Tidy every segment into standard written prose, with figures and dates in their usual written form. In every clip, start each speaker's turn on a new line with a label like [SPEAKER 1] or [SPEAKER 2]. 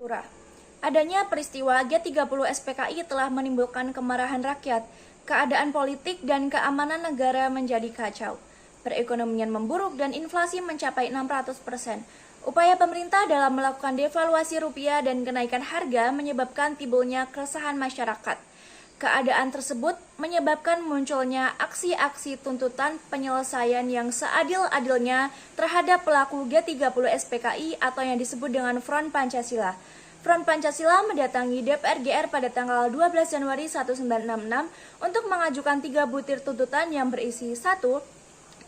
[SPEAKER 1] Pura. Adanya peristiwa G30 SPKI telah menimbulkan kemarahan rakyat, keadaan politik dan keamanan negara menjadi kacau. Perekonomian memburuk dan inflasi mencapai 600%. Upaya pemerintah dalam melakukan devaluasi rupiah dan kenaikan harga menyebabkan timbulnya keresahan masyarakat. Keadaan tersebut menyebabkan munculnya aksi-aksi tuntutan penyelesaian yang seadil-adilnya terhadap pelaku G30 SPKI atau yang disebut dengan Front Pancasila. Front Pancasila mendatangi DPR GR pada tanggal 12 Januari 1966 untuk mengajukan 3 butir tuntutan yang berisi 1.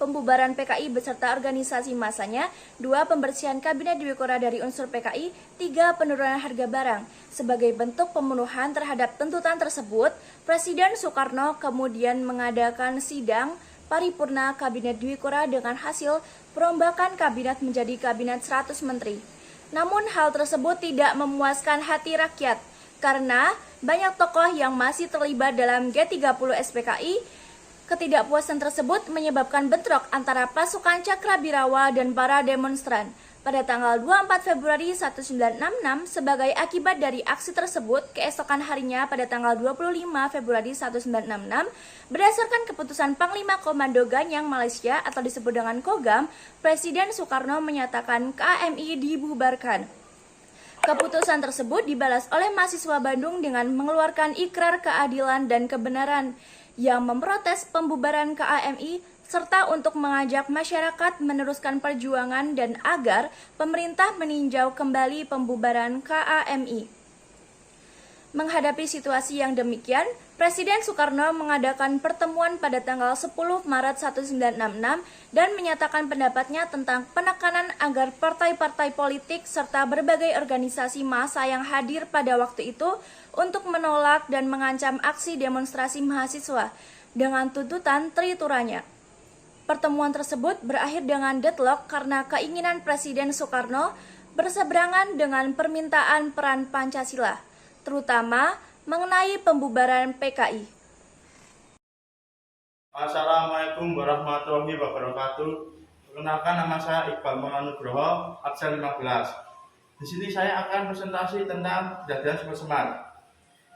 [SPEAKER 1] Pembubaran PKI beserta organisasi masanya, 2. Pembersihan Kabinet Dwikora dari unsur PKI, 3. Penurunan harga barang. Sebagai bentuk pemenuhan terhadap tuntutan tersebut, Presiden Soekarno kemudian mengadakan sidang paripurna Kabinet Dwikora dengan hasil perombakan kabinet menjadi kabinet 100 menteri. Namun hal tersebut tidak memuaskan hati rakyat karena banyak tokoh yang masih terlibat dalam G30 SPKI. Ketidakpuasan tersebut menyebabkan bentrok antara pasukan Cakrabirawa dan para demonstran. Pada tanggal 24 Februari 1966, sebagai akibat dari aksi tersebut, keesokan harinya pada tanggal 25 Februari 1966, berdasarkan keputusan Panglima Komando Ganyang Malaysia atau disebut dengan Kogam, Presiden Soekarno menyatakan KMI dibubarkan. Keputusan tersebut dibalas oleh mahasiswa Bandung dengan mengeluarkan ikrar keadilan dan kebenaran yang memprotes pembubaran KMI serta untuk mengajak masyarakat meneruskan perjuangan dan agar pemerintah meninjau kembali pembubaran KMI. Menghadapi situasi yang demikian, Presiden Soekarno mengadakan pertemuan pada tanggal 10 Maret 1966 dan menyatakan pendapatnya tentang penekanan agar partai-partai politik serta berbagai organisasi massa yang hadir pada waktu itu untuk menolak dan mengancam aksi demonstrasi mahasiswa dengan tuntutan terituranya. Pertemuan tersebut berakhir dengan deadlock karena keinginan Presiden Soekarno berseberangan dengan permintaan peran Pancasila, terutama mengenai pembubaran PKI.
[SPEAKER 2] Assalamualaikum warahmatullahi wabarakatuh. Perkenalkan, nama saya Iqbal Nugroho, absen 15. Di sini saya akan presentasi tentang kejadian Super Semar.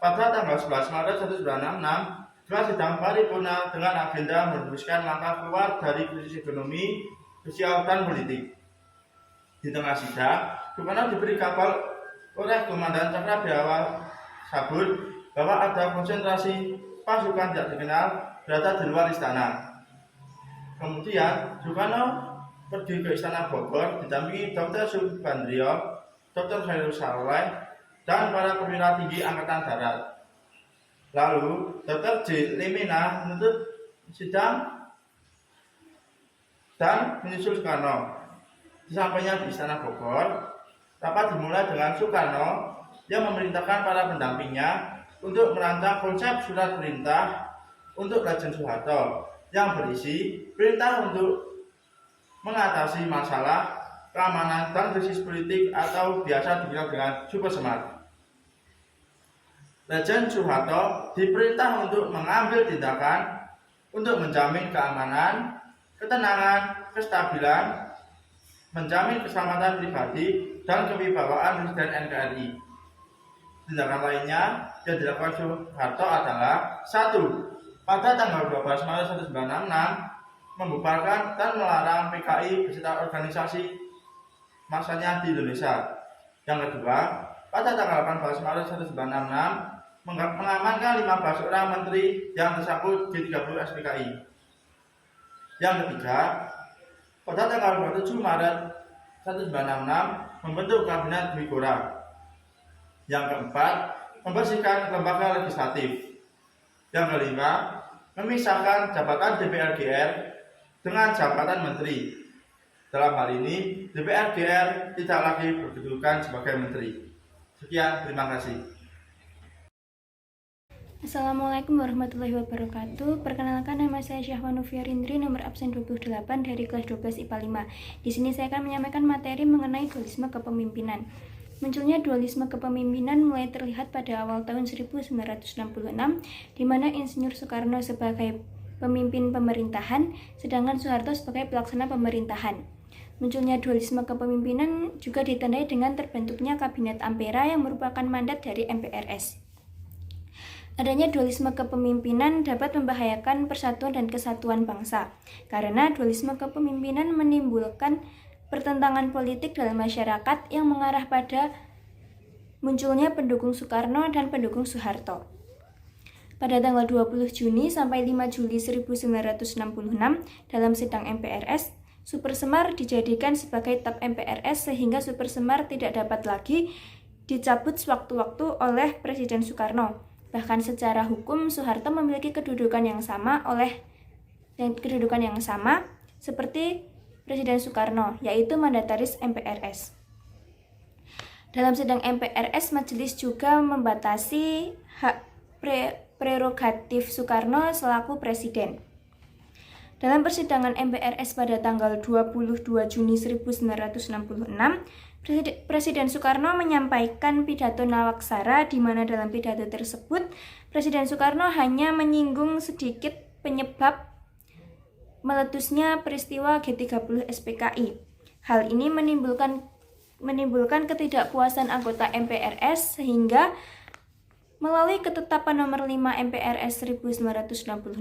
[SPEAKER 2] Pada tanggal 11 Maret 1966, telah sidang paripurna dengan agenda merumuskan langkah keluar dari krisis ekonomi, sosial, dan politik. Di tengah sidang, Soekarno diberi kabar oleh Komandan Cakrabirawa Sabut bahwa ada konsentrasi pasukan tidak dikenal berada di luar istana. Kemudian Soekarno pergi ke Istana Bogor didampingi Dr. Subandrio, Dr. Khairul Saleh, dan para perwira tinggi Angkatan Darat. Lalu Dr. J. Lemina menuntut sidang dan menyusul Soekarno. Sesampainya di Istana Bogor, rapat dimulai dengan Soekarno yang memerintahkan para pendampingnya untuk merancang konsep surat perintah untuk Raden Soeharto yang berisi perintah untuk mengatasi masalah keamanan dan krisis politik atau biasa dikenal dengan Super Semar. Raden Soeharto diperintah untuk mengambil tindakan untuk menjamin keamanan, ketenangan, kestabilan, menjamin keselamatan pribadi dan kewibawaan Presiden NKRI. Tindakan lainnya yang dilakukan Soeharto adalah 1. Pada tanggal 12 Maret 1966 membubarkan dan melarang PKI beserta organisasi masanya di Indonesia. Yang kedua, pada tanggal 18 Maret 1966 mengamankan 15 orang menteri yang tersangkut G30 SPKI. Yang ketiga, pada tanggal 27 Maret 1966 membentuk Kabinet Dwikora. Yang keempat, membersihkan lembaga legislatif. Yang kelima, memisahkan jabatan DPR GR dengan jabatan menteri. Dalam hal ini, DPR GR tidak lagi berkedudukan sebagai menteri. Sekian, terima kasih.
[SPEAKER 3] Assalamualaikum warahmatullahi wabarakatuh. Perkenalkan, nama saya Syahwanufia Rindri, nomor absen 28 dari kelas 12 IPA 5. Di sini saya akan menyampaikan materi mengenai dualisme kepemimpinan. Munculnya dualisme kepemimpinan mulai terlihat pada awal tahun 1966, di mana Insinyur Soekarno sebagai pemimpin pemerintahan, sedangkan Soeharto sebagai pelaksana pemerintahan. Munculnya dualisme kepemimpinan juga ditandai dengan terbentuknya Kabinet Ampera yang merupakan mandat dari MPRS. Adanya dualisme kepemimpinan dapat membahayakan persatuan dan kesatuan bangsa, karena dualisme kepemimpinan menimbulkan pertentangan politik dalam masyarakat yang mengarah pada munculnya pendukung Soekarno dan pendukung Soeharto. Pada tanggal 20 Juni sampai 5 Juli 1966, dalam sidang MPRS, Super Semar dijadikan sebagai TAP MPRS sehingga Super Semar tidak dapat lagi dicabut sewaktu-waktu oleh Presiden Soekarno. Bahkan secara hukum Soeharto memiliki kedudukan yang sama seperti Presiden Soekarno, yaitu mandataris MPRS. Dalam sidang MPRS, majelis juga membatasi hak prerogatif Soekarno selaku presiden. Dalam persidangan MPRS pada tanggal 22 Juni 1966, Presiden Soekarno menyampaikan pidato Nawaksara di mana dalam pidato tersebut Presiden Soekarno hanya menyinggung sedikit penyebab meletusnya peristiwa G30 SPKI. Hal ini menimbulkan ketidakpuasan anggota MPRS sehingga melalui ketetapan nomor 5 MPRS 1966,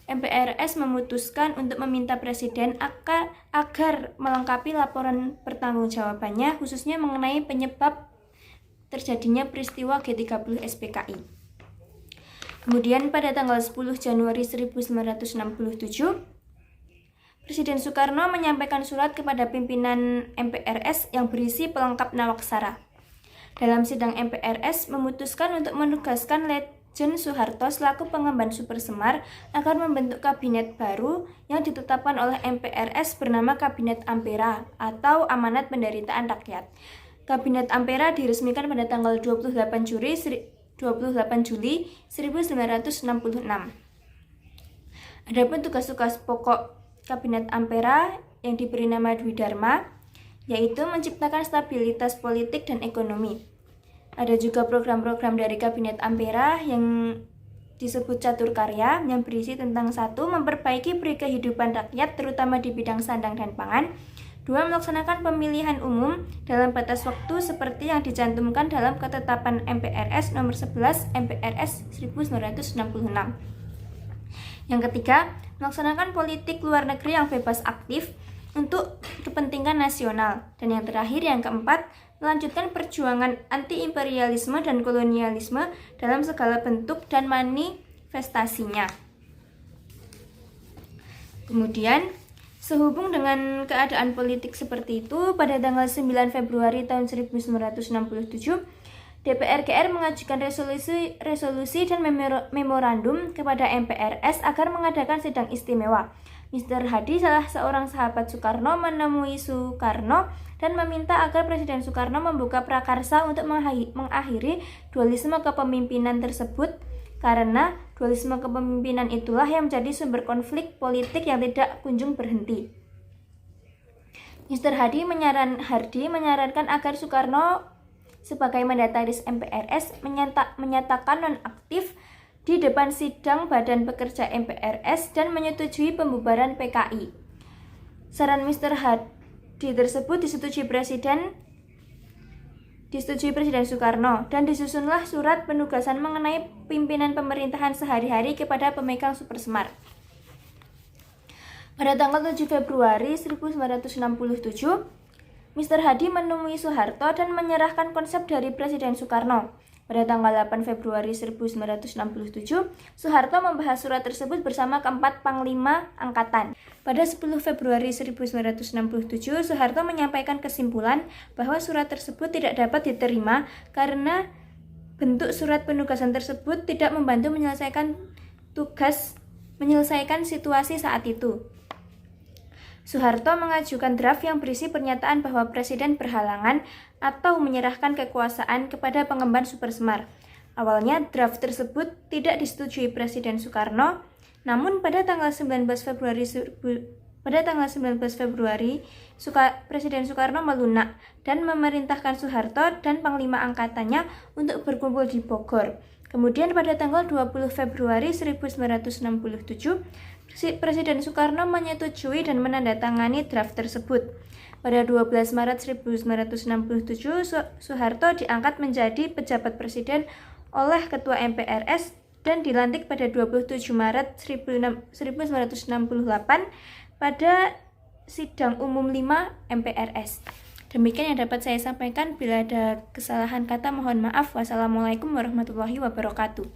[SPEAKER 3] MPRS memutuskan untuk meminta Presiden agar melengkapi laporan pertanggungjawabannya khususnya mengenai penyebab terjadinya peristiwa G30 SPKI. Kemudian pada tanggal 10 Januari 1967, Presiden Soekarno menyampaikan surat kepada pimpinan MPRS yang berisi pelengkap Nawaksara. Dalam sidang MPRS memutuskan untuk menugaskan Letjen Soeharto selaku pengemban Super Semar agar membentuk kabinet baru yang ditetapkan oleh MPRS bernama Kabinet Ampera atau Amanat Penderitaan Rakyat. Kabinet Ampera diresmikan pada tanggal 28 Juli 1966. Adapun tugas-tugas pokok Kabinet Ampera yang diberi nama Dwi Dharma yaitu menciptakan stabilitas politik dan ekonomi. Ada juga program-program dari Kabinet Ampera yang disebut Catur Karya yang berisi tentang 1. Memperbaiki kehidupan rakyat terutama di bidang sandang dan pangan. 2. Melaksanakan pemilihan umum dalam batas waktu seperti yang dicantumkan dalam ketetapan MPRS nomor 11 MPRS 1966. Yang ketiga, melaksanakan politik luar negeri yang bebas aktif untuk kepentingan nasional. Dan yang terakhir, yang keempat, melanjutkan perjuangan anti-imperialisme dan kolonialisme dalam segala bentuk dan manifestasinya. Kemudian, sehubung dengan keadaan politik seperti itu, pada tanggal 9 Februari tahun 1967, DPR GR mengajukan resolusi dan memorandum kepada MPRS agar mengadakan sidang istimewa. Mr. Hadi, salah seorang sahabat Soekarno, menemui Soekarno dan meminta agar Presiden Soekarno membuka prakarsa untuk mengakhiri dualisme kepemimpinan tersebut, karena dualisme kepemimpinan itulah yang menjadi sumber konflik politik yang tidak kunjung berhenti. Mr. Hadi menyarankan agar Soekarno sebagai mandataris MPRS menyatakan nonaktif di depan sidang Badan Pekerja MPRS dan menyetujui pembubaran PKI. Saran Mr. Hadi tersebut disetujui Presiden Soekarno dan disusunlah surat penugasan mengenai pimpinan pemerintahan sehari-hari kepada pemegang Super Semar. Pada tanggal 7 Februari 1967, Mr. Hadi menemui Soeharto dan menyerahkan konsep dari Presiden Soekarno. Pada tanggal 8 Februari 1967, Soeharto membahas surat tersebut bersama keempat Panglima Angkatan. Pada 10 Februari 1967, Soeharto menyampaikan kesimpulan bahwa surat tersebut tidak dapat diterima karena bentuk surat penugasan tersebut tidak membantu menyelesaikan situasi saat itu. Soeharto mengajukan draft yang berisi pernyataan bahwa Presiden berhalangan atau menyerahkan kekuasaan kepada pengemban Super Semar. Awalnya draft tersebut tidak disetujui Presiden Soekarno, namun pada tanggal 19 Februari Presiden Soekarno melunak dan memerintahkan Soeharto dan Panglima Angkatannya untuk berkumpul di Bogor. Kemudian pada tanggal 20 Februari 1967, Presiden Soekarno menyetujui dan menandatangani draft tersebut. Pada 12 Maret 1967, Soeharto diangkat menjadi pejabat presiden oleh Ketua MPRS dan dilantik pada 27 Maret 1968 pada Sidang Umum 5 MPRS. Demikian yang dapat saya sampaikan. Bila ada kesalahan kata mohon maaf. Wassalamualaikum warahmatullahi wabarakatuh.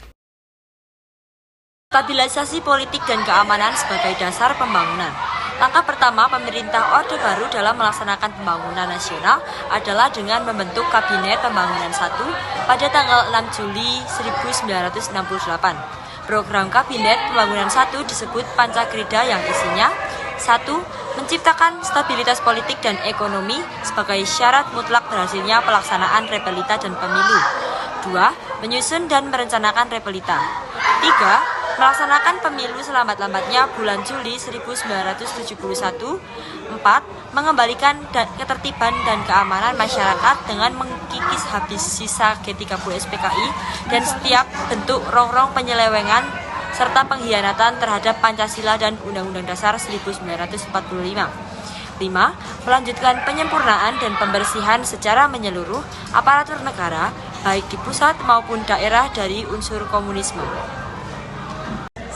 [SPEAKER 4] Stabilisasi politik dan keamanan sebagai dasar pembangunan. Langkah pertama pemerintah Orde Baru dalam melaksanakan pembangunan nasional adalah dengan membentuk Kabinet Pembangunan 1 pada tanggal 6 Juli 1968. Program Kabinet Pembangunan 1 disebut Pancakrida yang isinya 1. Menciptakan stabilitas politik dan ekonomi sebagai syarat mutlak berhasilnya pelaksanaan repelita dan pemilu. 2. Menyusun dan merencanakan repelita. 3. Melaksanakan pemilu selambat-lambatnya bulan Juli 1971. 4. Mengembalikan ketertiban dan keamanan masyarakat dengan mengkikis habis sisa G30 SPKI dan setiap bentuk rongrong penyelewengan serta pengkhianatan terhadap Pancasila dan Undang-Undang Dasar 1945. 5. Melanjutkan penyempurnaan dan pembersihan secara menyeluruh aparatur negara, baik di pusat maupun daerah dari unsur komunisme.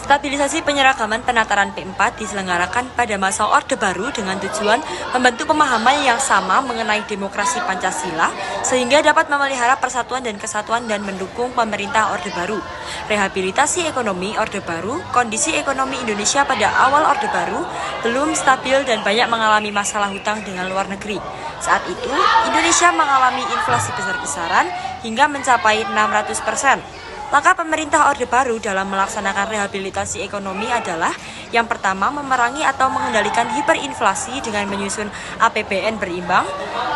[SPEAKER 4] Stabilisasi penyeragaman penataran P4 diselenggarakan pada masa Orde Baru dengan tujuan membentuk pemahaman yang sama mengenai demokrasi Pancasila sehingga dapat memelihara persatuan dan kesatuan dan mendukung pemerintah Orde Baru. Rehabilitasi ekonomi Orde Baru. Kondisi ekonomi Indonesia pada awal Orde Baru belum stabil dan banyak mengalami masalah hutang dengan luar negeri. Saat itu, Indonesia mengalami inflasi besar-besaran hingga mencapai 600%. Langkah pemerintah Orde Baru dalam melaksanakan rehabilitasi ekonomi adalah yang pertama, memerangi atau mengendalikan hiperinflasi dengan menyusun APBN berimbang.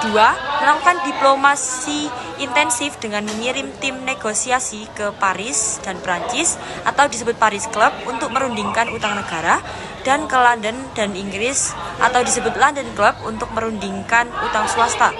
[SPEAKER 4] 2. Melakukan diplomasi intensif dengan mengirim tim negosiasi ke Paris dan Prancis atau disebut Paris Club untuk merundingkan utang negara, dan ke London dan Inggris atau disebut London Club untuk merundingkan utang swasta.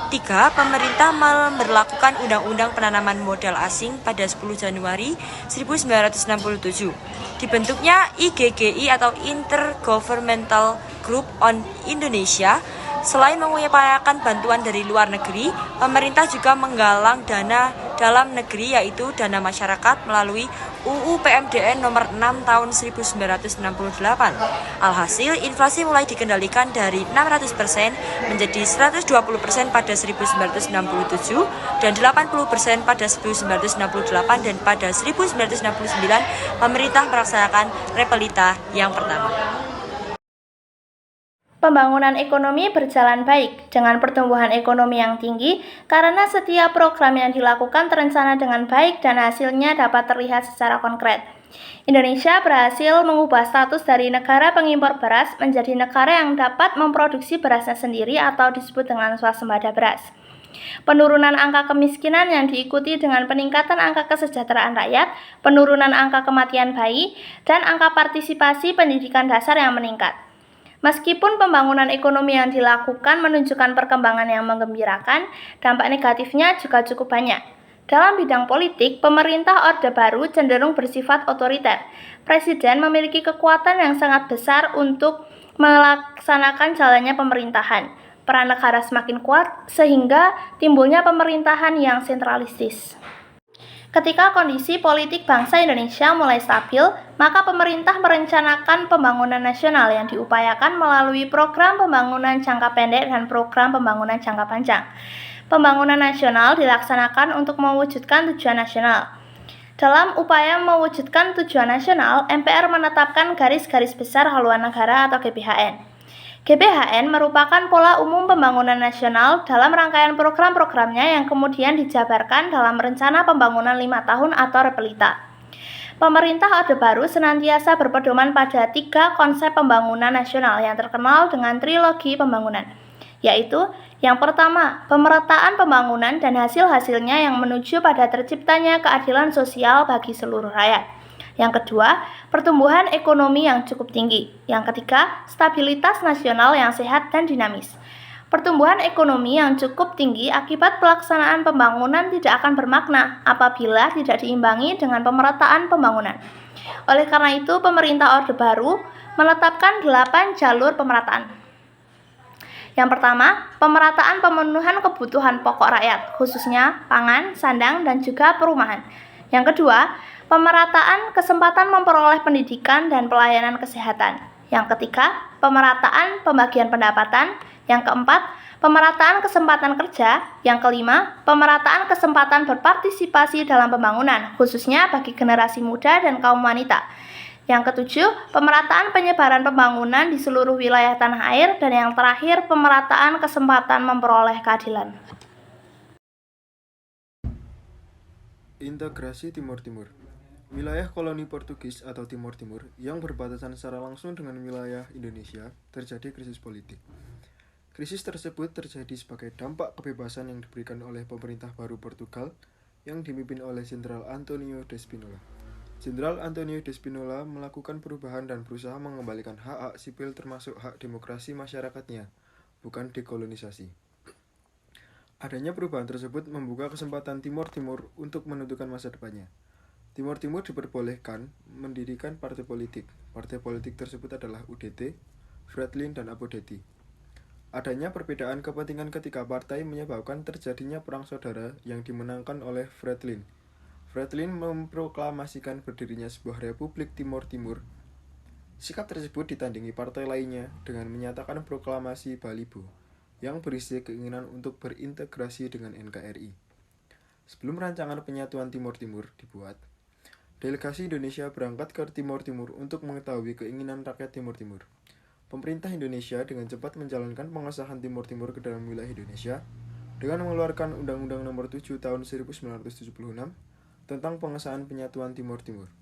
[SPEAKER 4] 3. Pemerintah memberlakukan Undang-Undang Penanaman Modal Asing pada 10 Januari 1967. Dibentuknya IGGI atau Intergovernmental Group on Indonesia. Selain mengupayakan bantuan dari luar negeri, pemerintah juga menggalang dana dalam negeri yaitu dana masyarakat melalui UU PMDN nomor 6 tahun 1968. Alhasil, inflasi mulai dikendalikan dari 600% menjadi 120% pada 1967 dan 80% pada 1968, dan pada 1969 pemerintah melaksanakan repelita yang pertama.
[SPEAKER 1] Pembangunan ekonomi berjalan baik dengan pertumbuhan ekonomi yang tinggi karena setiap program yang dilakukan terencana dengan baik dan hasilnya dapat terlihat secara konkret. Indonesia berhasil mengubah status dari negara pengimpor beras menjadi negara yang dapat memproduksi berasnya sendiri atau disebut dengan swasembada beras. Penurunan angka kemiskinan yang diikuti dengan peningkatan angka kesejahteraan rakyat, penurunan angka kematian bayi, dan angka partisipasi pendidikan dasar yang meningkat. Meskipun pembangunan ekonomi yang dilakukan menunjukkan perkembangan yang menggembirakan, dampak negatifnya juga cukup banyak. Dalam bidang politik, pemerintah Orde Baru cenderung bersifat otoriter. Presiden memiliki kekuatan yang sangat besar untuk melaksanakan jalannya pemerintahan. Peran negara semakin kuat sehingga timbulnya pemerintahan yang sentralistis. Ketika kondisi politik bangsa Indonesia mulai stabil, maka pemerintah merencanakan pembangunan nasional yang diupayakan melalui program pembangunan jangka pendek dan program pembangunan jangka panjang. Pembangunan nasional dilaksanakan untuk mewujudkan tujuan nasional. Dalam upaya mewujudkan tujuan nasional, MPR menetapkan garis-garis besar haluan negara atau GBHN. GBHN merupakan pola umum pembangunan nasional dalam rangkaian program-programnya yang kemudian dijabarkan dalam Rencana Pembangunan 5 Tahun atau Repelita. Pemerintah Orde Baru senantiasa berpedoman pada 3 konsep pembangunan nasional yang terkenal dengan trilogi pembangunan, yaitu yang pertama, pemerataan pembangunan dan hasil-hasilnya yang menuju pada terciptanya keadilan sosial bagi seluruh rakyat. Yang kedua, pertumbuhan ekonomi yang cukup tinggi. Yang ketiga, stabilitas nasional yang sehat dan dinamis. Pertumbuhan ekonomi yang cukup tinggi akibat pelaksanaan pembangunan tidak akan bermakna apabila tidak diimbangi dengan pemerataan pembangunan. Oleh karena itu, pemerintah Orde Baru menetapkan 8 jalur pemerataan.
[SPEAKER 5] Yang pertama, pemerataan pemenuhan kebutuhan pokok rakyat, khususnya pangan, sandang, dan juga perumahan. Yang kedua, pemerataan kesempatan memperoleh pendidikan dan pelayanan kesehatan. Yang ketiga, pemerataan pembagian pendapatan. Yang keempat, pemerataan kesempatan kerja. Yang kelima, pemerataan kesempatan berpartisipasi dalam pembangunan, khususnya bagi generasi muda dan kaum wanita. Yang ketujuh, pemerataan penyebaran pembangunan di seluruh wilayah tanah air. Dan yang terakhir, pemerataan kesempatan memperoleh keadilan.
[SPEAKER 6] Integrasi Timur Timur. Wilayah koloni Portugis atau Timur Timur yang berbatasan secara langsung dengan wilayah Indonesia terjadi krisis politik. Krisis tersebut terjadi sebagai dampak kebebasan yang diberikan oleh pemerintah baru Portugal yang dipimpin oleh Jenderal António de Spinola. Jenderal António de Spinola melakukan perubahan dan berusaha mengembalikan hak-hak sipil termasuk hak demokrasi masyarakatnya, bukan dekolonisasi. Adanya perubahan tersebut membuka kesempatan Timur Timur untuk menentukan masa depannya. Timur Timur diperbolehkan mendirikan partai politik. Partai politik tersebut adalah UDT, Fretilin, dan Apodeti. Adanya perbedaan kepentingan ketiga partai menyebabkan terjadinya perang saudara yang dimenangkan oleh Fretilin. Fretilin memproklamasikan berdirinya sebuah Republik Timur Timur. Sikap tersebut ditandingi partai lainnya dengan menyatakan proklamasi Balibo yang berisi keinginan untuk berintegrasi dengan NKRI. Sebelum rancangan penyatuan Timur Timur dibuat, delegasi Indonesia berangkat ke Timur Timur untuk mengetahui keinginan rakyat Timur Timur. Pemerintah Indonesia dengan cepat menjalankan pengesahan Timur Timur ke dalam wilayah Indonesia dengan mengeluarkan Undang-Undang Nomor 7 Tahun 1976 tentang pengesahan penyatuan Timur Timur.